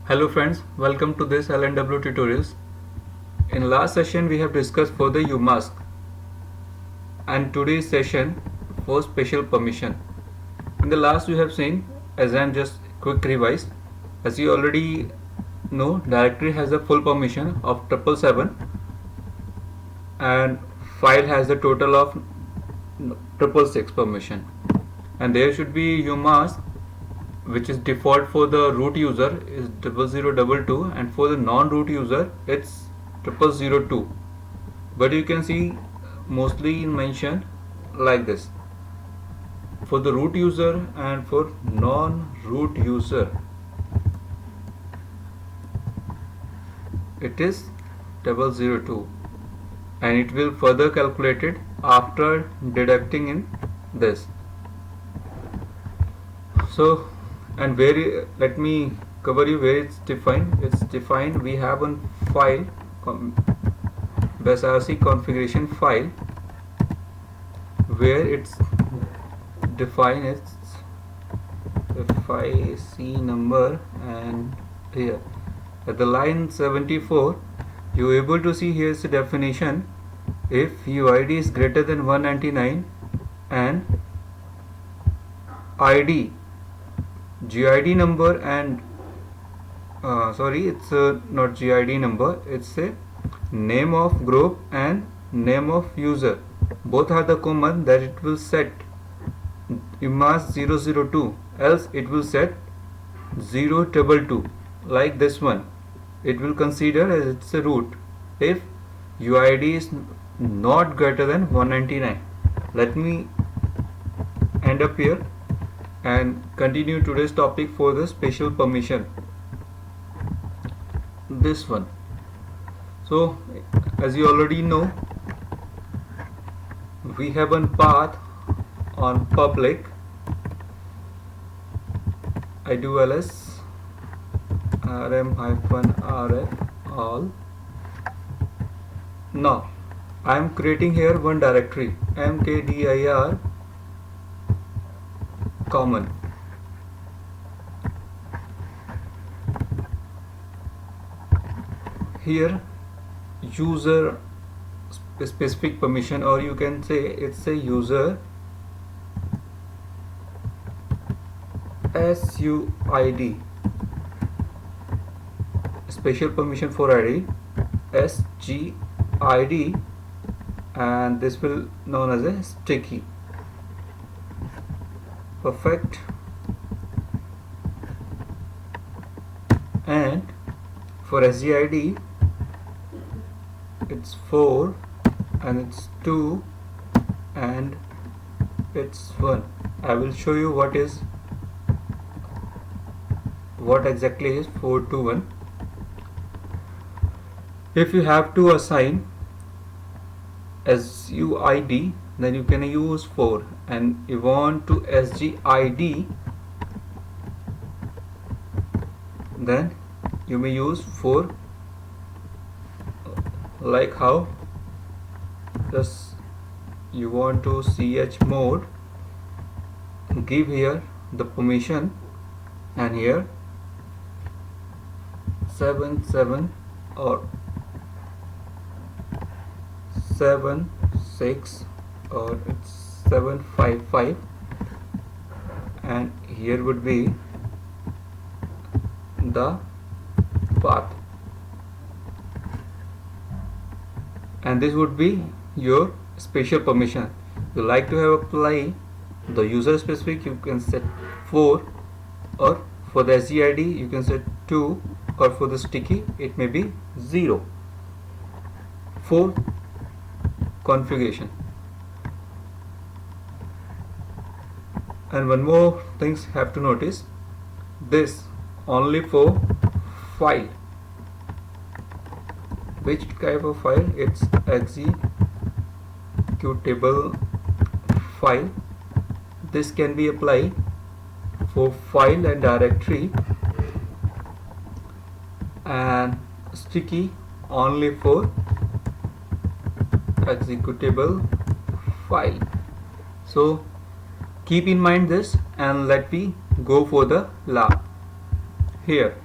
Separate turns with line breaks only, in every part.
Hello friends, welcome to this LNW tutorials. In last session we have discussed further UMask and today's session for special permission. In the last we have seen, as I am just quick revise, as you already know, directory has the full permission of 777 and file has the total of 666 permission, and there should be UMask which is default for the root user is 0022 and for the non-root user it's 0002, but you can see mostly mentioned like this for the root user and for non-root user it is 002, and it will further calculated after deducting in this. So, and where, let me cover you where it's defined. It's defined, we have one file, BASIC configuration file, where it's defined its FIC number, and here at the line 74 you are able to see here is the definition. If UID is greater than 199 and ID GID number and it's not GID number, it's a name of group and name of user, both are the common, that it will set UMask 002, else it will set 022 like this one. It will consider as it's a root if UID is not greater than 199. Let me end up here and continue today's topic for the special permission, this one. So as you already know, we have one path on public IDOLS rm-rf all. Now I am creating here one directory mkdir common. Here user specific permission, or you can say it's a user SUID, special permission for ID SGID, and this will known as a sticky. Perfect. And for SGID it's 4 and it's 2 and it's 1. I will show you what exactly is 4 to 1. If you have to assign SUID, then you can use 4, and you want to SGID, then you may use 4, like how just you want to chmod, give here the permission, and here 77 or 76 or it's 755, and here would be the path, and this would be your special permission. You like to have apply the user specific, you can set 4, or for the SGID you can set 2, or for the sticky it may be 0. 4 configuration. And one more things have to notice, this only for file. Which type of file? It's executable file. This can be applied for file and directory, and sticky only for executable file. So keep in mind this, and let me go for the lab. Here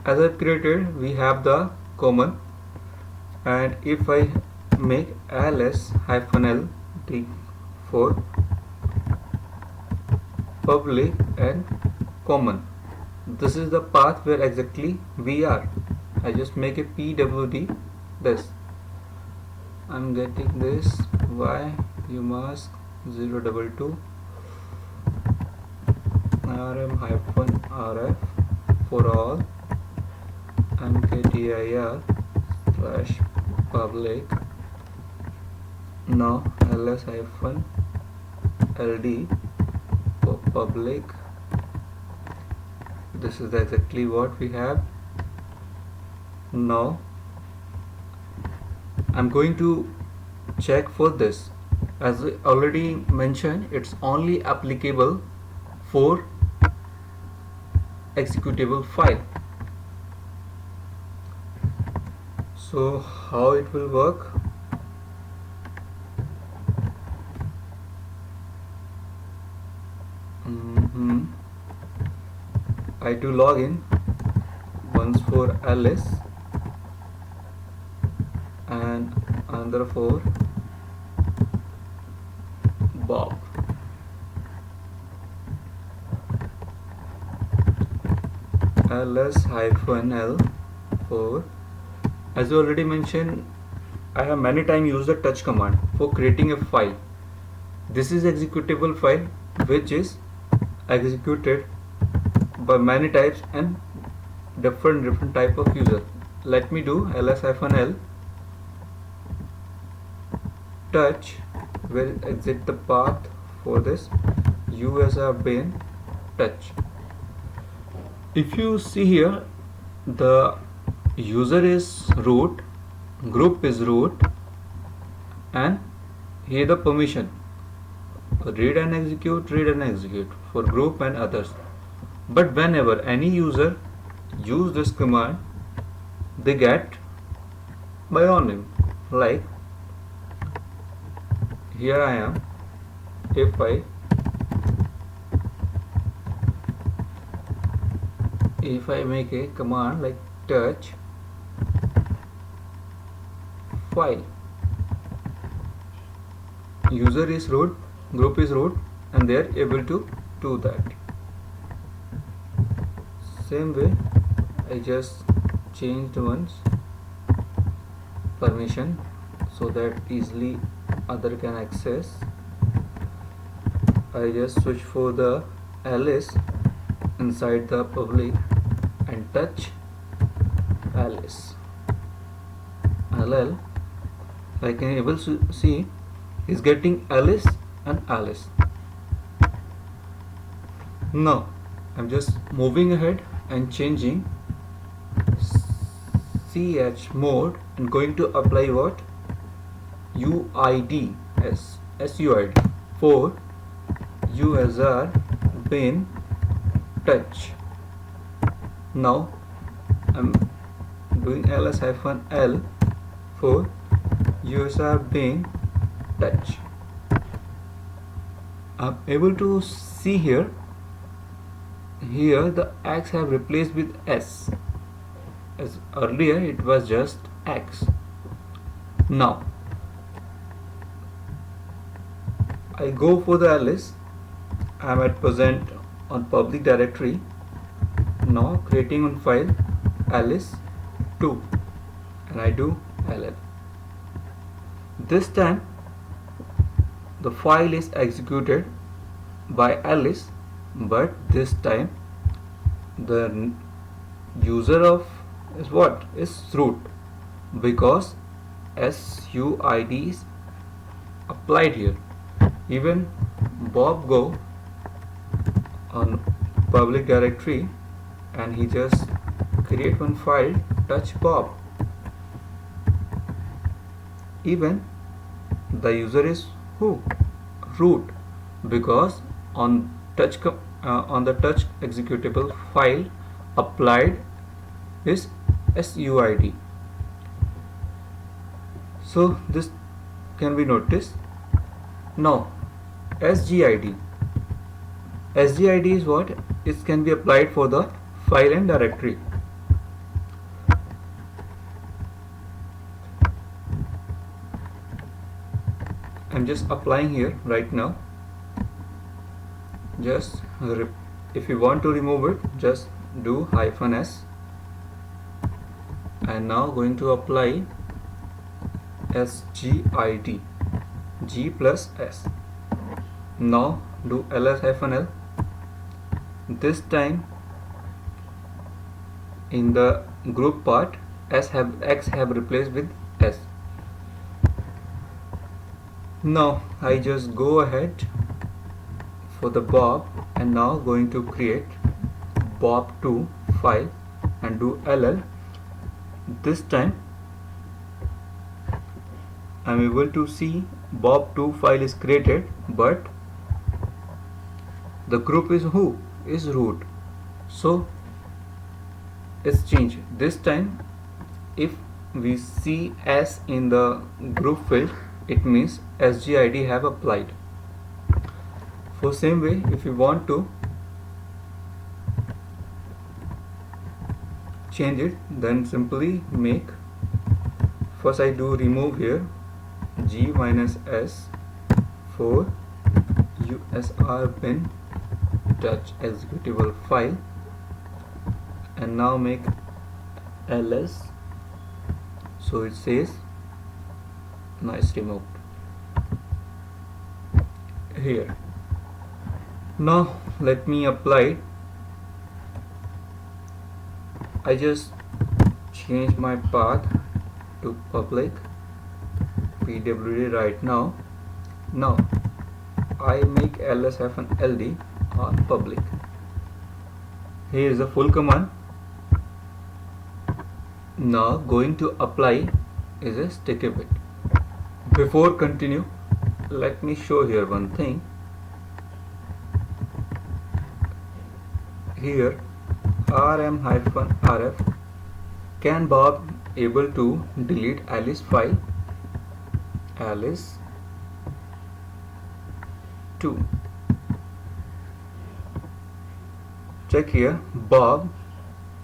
as I've created, we have the common, and if I make ls-l for public and common, this is the path where exactly we are. I just make a pwd this. I'm getting this y umask 022 rm-rf for all mkdir/public. Now ls-ld for public. This is exactly what we have. Now I'm going to check for this. As I already mentioned, it's only applicable for executable file. So how it will work? I do login once for Alice and another for Bob. ls-l for, as I already mentioned, I have many times used the touch command for creating a file. This is executable file which is executed by many types and different type of user. Let me do ls-l touch will exit the path for this usr bin touch. If you see here, the user is root, group is root, and here the permission read and execute for group and others. But whenever any user use this command, they get my own name. Like here I am. If I make a command like touch file, user is root, group is root, and they are able to do that. Same way, I just changed once permission so that easily other can access. I just switch for the Alice inside the public and touch Alice. LL, I can able to see is getting Alice and Alice. Now I'm just moving ahead and changing ch mode and going to apply what? UID SUID for USR bin touch. Now I'm doing ls-l for USR bin touch. I'm able to see here the X have replaced with S, as earlier it was just X. Now I go for the Alice. I am at present on public directory. Now creating one file alice2 and I do ll. This time the file is executed by Alice, but this time the user of is what is root, because SUID is applied here. Even Bob go on public directory and he just create one file touch Bob. Even the user is who? Root, because on the touch executable file applied is SUID. So this can be noticed. Now SGID is what? It can be applied for the file and directory. I'm just applying here right now. Just if you want to remove it, just do -s, and now going to apply SGID, G plus S. Now do ls-l. This time in the group part, X have replaced with S. Now I just go ahead for the Bob, and now going to create Bob2 file and do ll. This time I'm able to see Bob2 file is created, but the group is who? Is root. So it's changed. This time if we see S in the group field, it means SGID have applied. For same way, if you want to change it, then simply make, first I do remove here G minus S for USR bin touch executable file, and now make ls, so it says nice removed here. Now let me apply it. I just change my path to public pwd right now. Now I make ls-ld on public. Here is the full command. Now going to apply is a sticky bit. Before continue, let me show here one thing. Here rm-rf, can Bob able to delete Alice file, Alice 2. Check here, Bob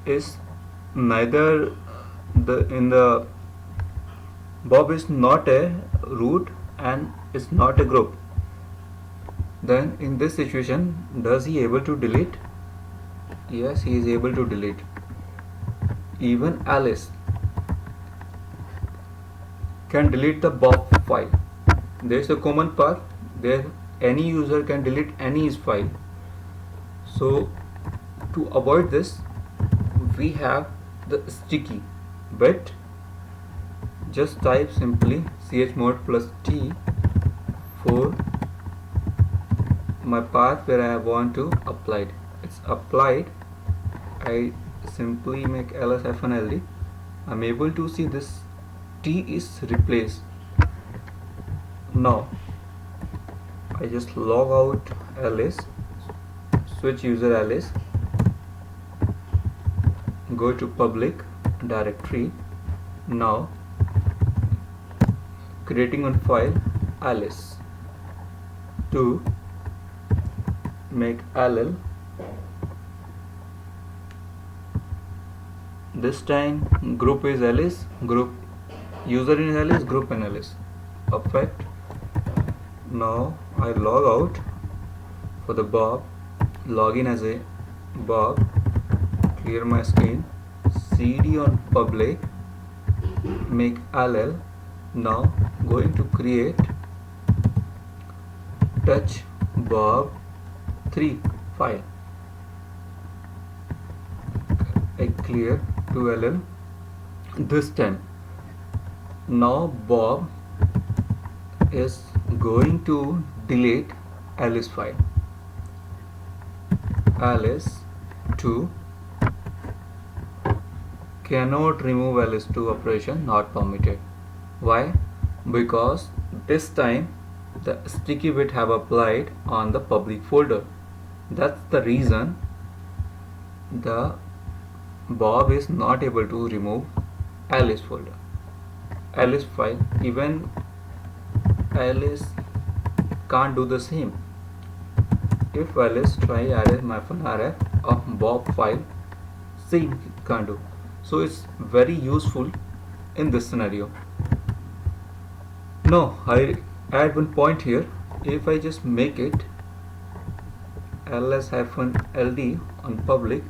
is neither Bob is not a root and is not a group. Then in this situation, does he able to delete? Yes, he is able to delete. Even Alice can delete the Bob file. There is a common path. There any user can delete any file. So to avoid this, we have the sticky bit. Just type simply chmod plus T for my path where I want to apply it. It's applied. I simply make ls-ld. I'm able to see this T is replaced. Now I just log out Alice, switch user Alice, go to public directory. Now creating one file Alice to make ll. This time group is Alice, group user in Alice, group in Alice. Perfect. Now I log out for the Bob, login as a Bob, clear my screen, cd on public, make ll. Now going to create touch Bob 3 file. I clear 2ll. This time now Bob is going to delete Alice file. Alice 2 cannot remove Alice 2 operation, not permitted. Why? Because this time the sticky bit have applied on the public folder. That's the reason the Bob is not able to remove Alice folder, Alice file. Even Alice can't do the same. If Alice try rs-rf of Bob file, same can't do. So it's very useful in this scenario. Now I add one point here. If I just make it ls-ld on public,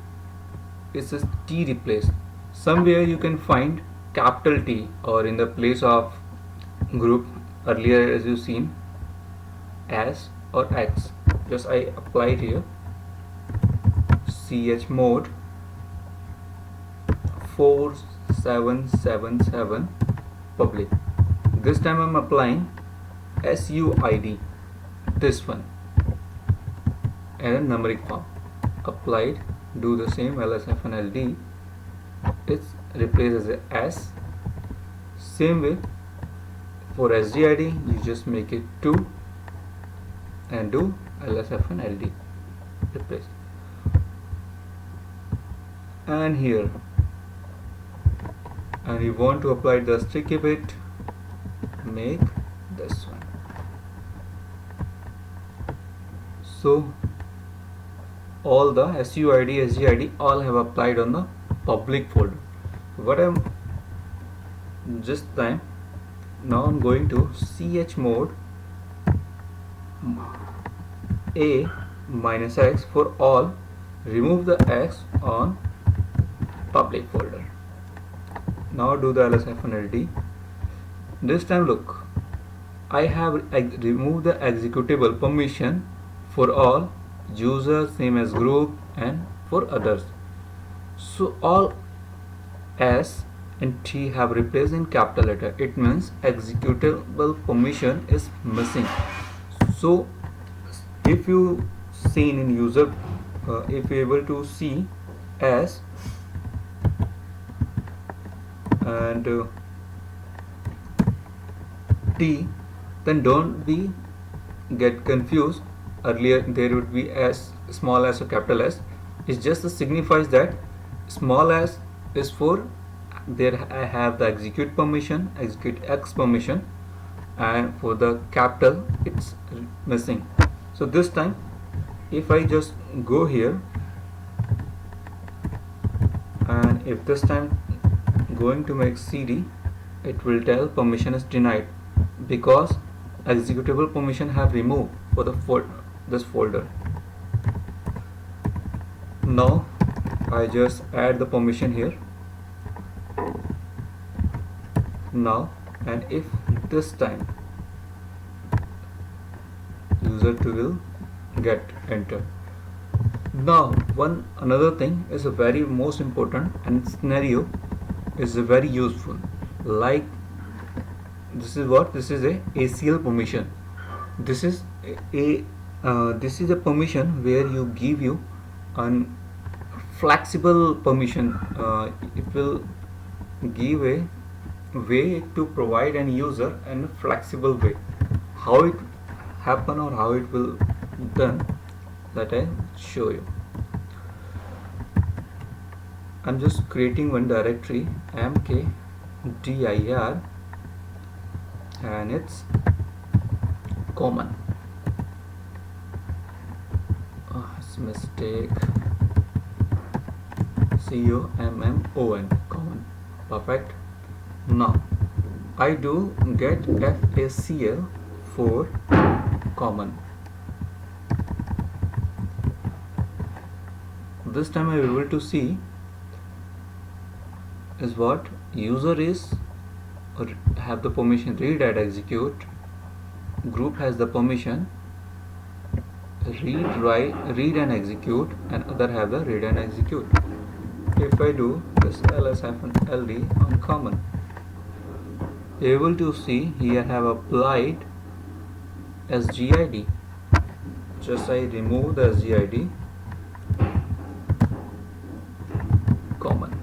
it says T replace. Somewhere you can find capital T, or in the place of group earlier as you've seen S or X. Just I applied here chmod 4777 public. This time I'm applying SUID, this one, and a numeric form. Applied, do the same ls-ld, it's replaced as a S. Same way for SGID, you just make it 2 and do ls-ld, replace. And here, and you want to apply the sticky bit, make this one. So all the SUID, SGID all have applied on the public folder. What I'm just time, now I'm going to chmod a minus x for all, remove the x on public folder. Now do the ls-ld. This time look, I have removed the executable permission for all users, same as group, and for others. So all S and T have replaced in capital letter. It means executable permission is missing. So if you seen in user, if you able to see S and T, then don't be get confused. Earlier there would be S, small s or capital S. It just signifies that small s is for there I have the execute permission, execute X permission, and for the capital it's missing. So this time if I just go here, and if this time going to make CD, it will tell permission is denied because executable permission have removed for the this folder. Now I just add the permission here now, and if this time user 2 will get enter. Now one another thing is a very most important, and scenario is very useful. Like this is what, this is a ACL permission. This is a permission where you give you an flexible permission. It will give a way to provide an user in a flexible way. How it happen or how it will done, that I show you. I'm just creating one directory mkdir, and it's common. It's mistake, COMMON, common. Perfect. Now I do get FACL for common. This time I will be able to see is what user is or have the permission read and execute, group has the permission read, write, read and execute, and other have the read and execute. If I do this ls-ld on common, able to see here have applied SGID. Just I remove the SGID, common.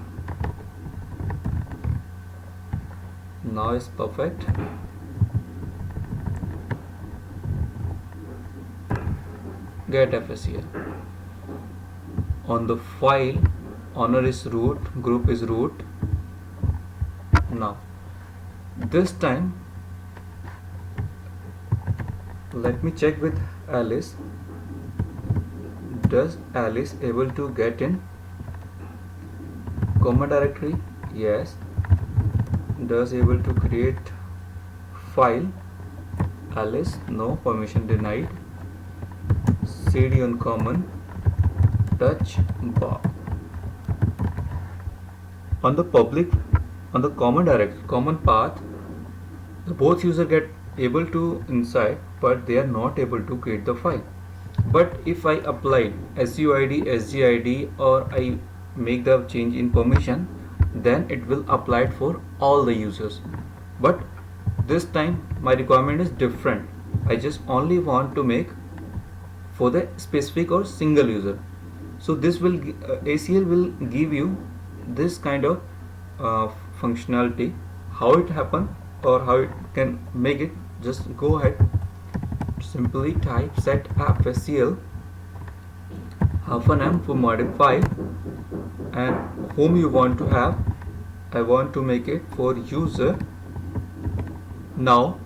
Now it's perfect. Get FACL. On the file, owner is root, group is root. Now this time let me check with Alice. Does Alice able to get in common directory? Yes. Does able to create file Alice, no, permission denied. CD on common, touch Bob. On the public, on the common path, both user get able to inside, but they are not able to create the file. But if I apply SUID, SGID, or I make the change in permission, then it will apply it for all the users. But this time my requirement is different. I just only want to make for the specific or single user. So this will ACL will give you this kind of functionality. How it happen or how it can make it, just go ahead, simply type set FSCL -m for modify, and whom you want to have. I want to make it for user. Now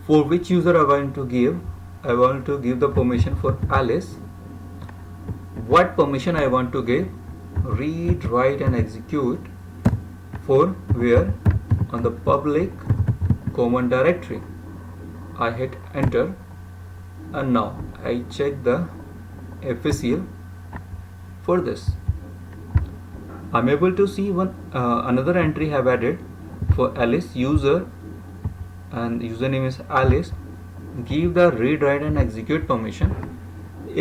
for which user I want to give? I want to give the permission for Alice. What permission I want to give? Read, write and execute for where? On the public common directory. I hit enter, and now I check the FSCL for this. I'm able to see one another entry have added for Alice user, and username is Alice. Give the read, write and execute permission.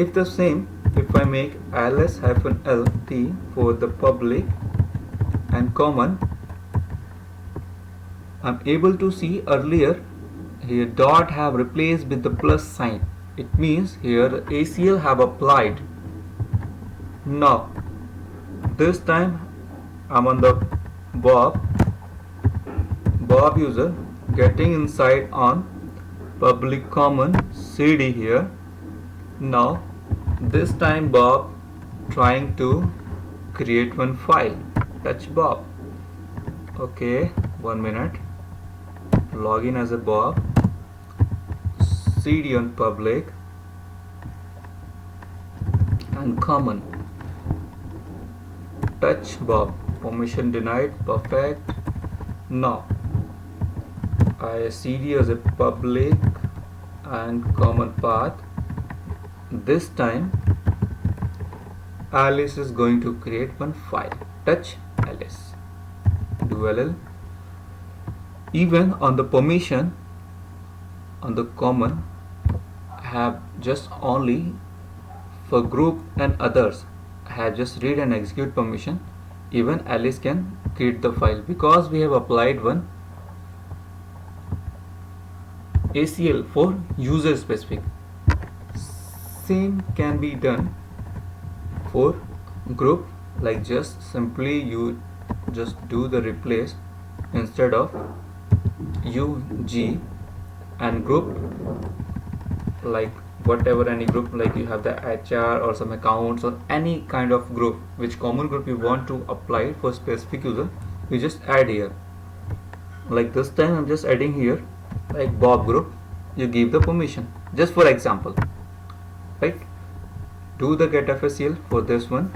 If the same, if I make Alice-LT for the public and common, I'm able to see earlier here dot have replaced with the plus sign. It means here ACL have applied. Now this time I'm on the Bob user, getting inside on public common CD here. Now this time Bob trying to create one file, touch Bob. Okay, 1 minute. Login as a Bob, CD on public and common, touch Bob, permission denied, perfect. Now I CD as a public and common path. This time Alice is going to create one file, touch Alice, do LL. Even on the permission on the common have just only for group and others have just read and execute permission. Even Alice can create the file because we have applied one ACL for user specific. Same can be done for group, like just simply you just do the replace instead of UG, and group like whatever, any group, like you have the HR or some accounts or any kind of group, which common group you want to apply for specific user, you just add here. Like this time I'm just adding here like Bob group, you give the permission just for example, right? Do the get FSCL for this one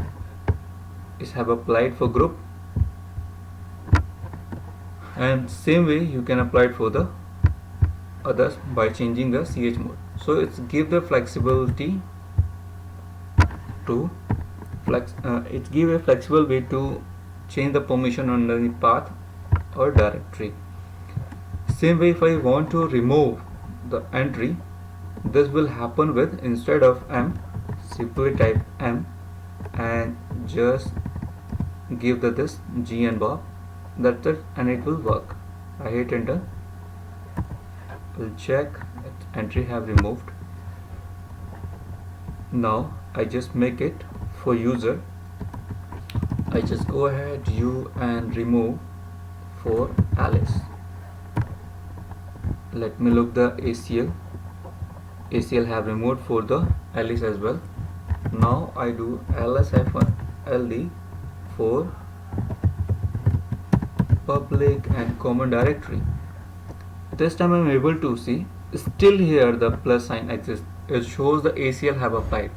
is have applied for group, and same way you can apply it for the others by changing the CH mode. So it's give the flexibility to it give a flexible way to change the permission on the path or directory. Same way, if I want to remove the entry, this will happen with, instead of M, simply type M and just give the this G and Bob, that's it, and it will work. I hit enter, will check entry have removed. Now I just make it for user. I just go ahead and remove for Alice. Let me look the ACL have removed for the Alice as well. Now I do ls-ld for public and common directory. This time I am able to see still here the plus sign exists. It shows the ACL have applied.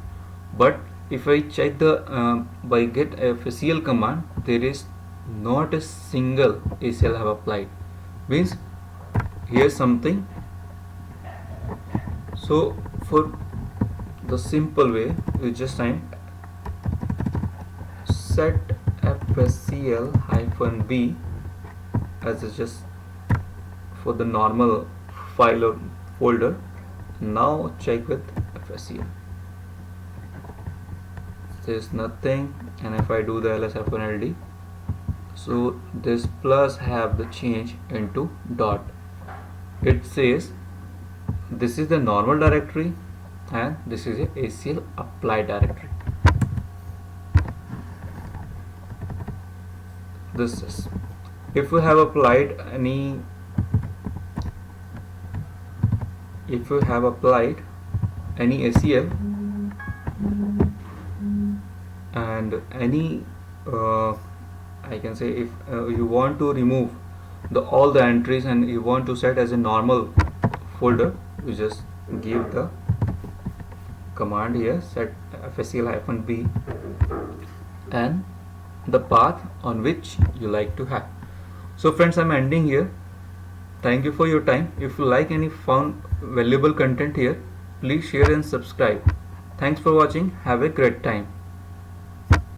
But if I check the by get FSCL command, there is not a single ACL have applied. Means here something So for the simple way, you just time set fscl -b as a just for the normal file or folder. Now check with fscl, there's nothing, and if I do the ls-ld, so this plus have the change into dot. It says this is the normal directory and this is a ACL apply directory. This is if you have applied any ACL and any I can say if you want to remove all the entries and you want to set as a normal folder, you just give the command here, set fscl -b and the path on which you like to have. So friends, I'm ending here. Thank you for your time. If you like any found valuable content here, please share and subscribe. Thanks for watching. Have a great time.